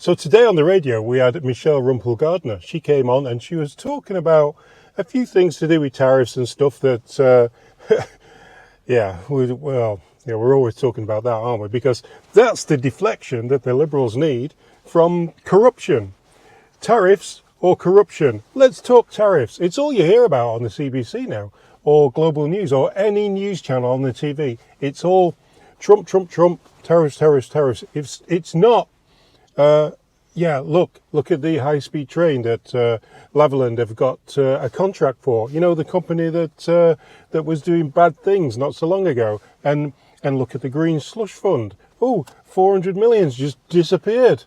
So today on the radio, we had Michelle Rumpel-Gardner. She came on and she was talking about a few things to do with tariffs and stuff that, we're always talking about that, aren't we? Because that's the deflection that the Liberals need from corruption. Tariffs or corruption. Let's talk tariffs. It's all you hear about on the CBC now, or Global News, or any news channel on the TV. It's all Trump, Trump, Trump, tariffs, tariffs, tariffs. It's not... look at the high-speed train that Laverland have got a contract for. You know, the company that was doing bad things not so long ago. And look at the Green Slush Fund. Oh, 400 million's just disappeared.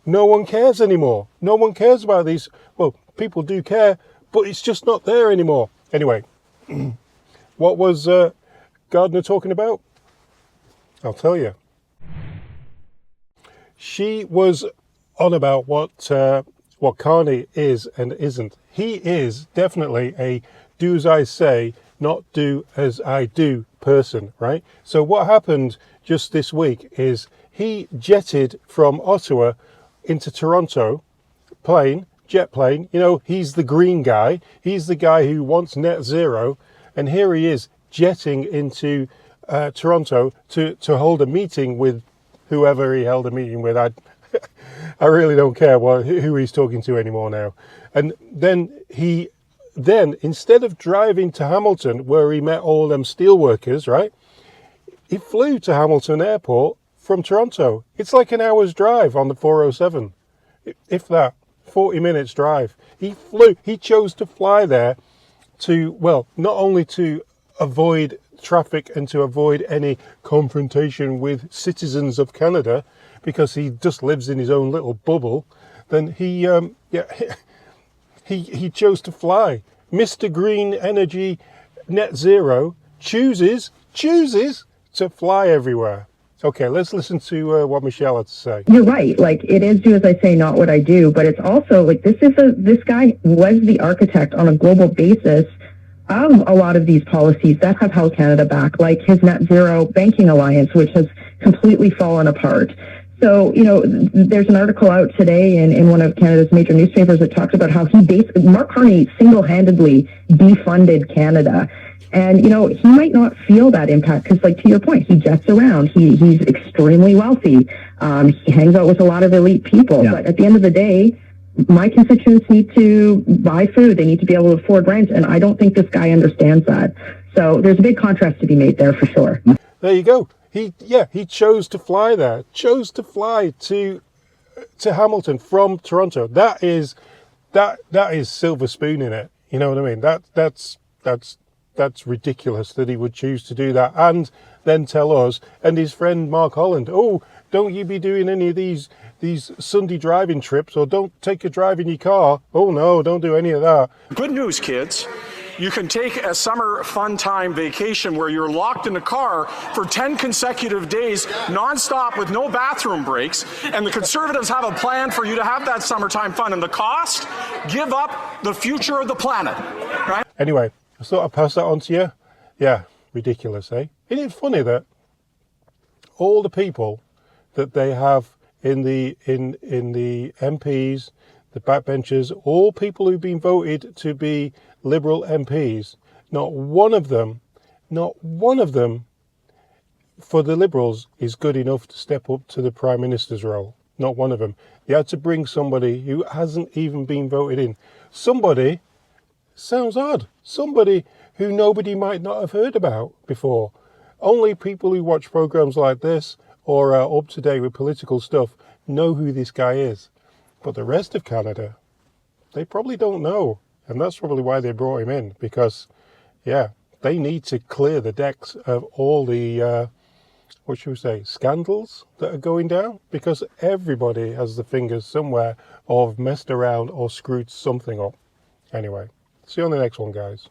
No one cares anymore. No one cares about these. Well, people do care, but it's just not there anymore. Anyway, what was Gardner talking about? I'll tell you. She was on about what Carney is and isn't. He is definitely a do as I say, not do as I do person, right? So what happened just this week is he jetted from Ottawa into Toronto, jet plane. You know, he's the green guy. He's the guy who wants net zero. And here he is jetting into Toronto to hold a meeting with whoever he held a meeting with. I really don't care who he's talking to anymore now. And then instead of driving to Hamilton, where he met all them steelworkers, right? He flew to Hamilton Airport from Toronto. It's like an hour's drive on the 407. If that, 40 minutes drive. He chose to fly there to, not only to avoid traffic and to avoid any confrontation with citizens of Canada, because he just lives in his own little bubble, then he chose to fly. Mr. Green Energy Net Zero chooses to fly everywhere. Okay, let's listen to what Michelle had to say. You're right. Like, it is do as I say, not what I do. But it's also like this guy was the architect on a global basis of a lot of these policies that have held Canada back, like his net zero banking alliance, which has completely fallen apart. So, you know, there's an article out today in one of Canada's major newspapers that talks about how Mark Carney single-handedly defunded Canada. And, you know, he might not feel that impact because, like, to your point, he jets around. He's extremely wealthy. He hangs out with a lot of elite people. Yeah. But at the end of the day, my constituents need to buy food. They need to be able to afford rent. And I don't think this guy understands that. So there's a big contrast to be made there for sure. There you go. He chose to fly there. Chose to fly to Hamilton from Toronto. That is silver spoon in it. You know what I mean? That's ridiculous that he would choose to do that and then tell us and his friend Mark Holland, oh, don't you be doing any of these Sunday driving trips, or don't take a drive in your car. Oh no, don't do any of that. Good news, kids. You can take a summer fun time vacation where you're locked in a car for 10 consecutive days, nonstop with no bathroom breaks, and the Conservatives have a plan for you to have that summertime fun. And the cost? Give up the future of the planet. Right? Anyway, I thought I'd pass that on to you. Yeah, ridiculous, eh? Isn't it funny that all the people that they have in the MPs, the backbenchers, all people who've been voted to be Liberal MPs, not one of them for the Liberals is good enough to step up to the Prime Minister's role. Not one of them. They had to bring somebody who hasn't even been voted in. Somebody, sounds odd, somebody who nobody might not have heard about before. Only people who watch programs like this or are up to date with political stuff know who this guy is. But the rest of Canada, they probably don't know. And that's probably why they brought him in, because, they need to clear the decks of all the, scandals that are going down, because everybody has the fingers somewhere or have messed around or screwed something up. Anyway, see you on the next one, guys.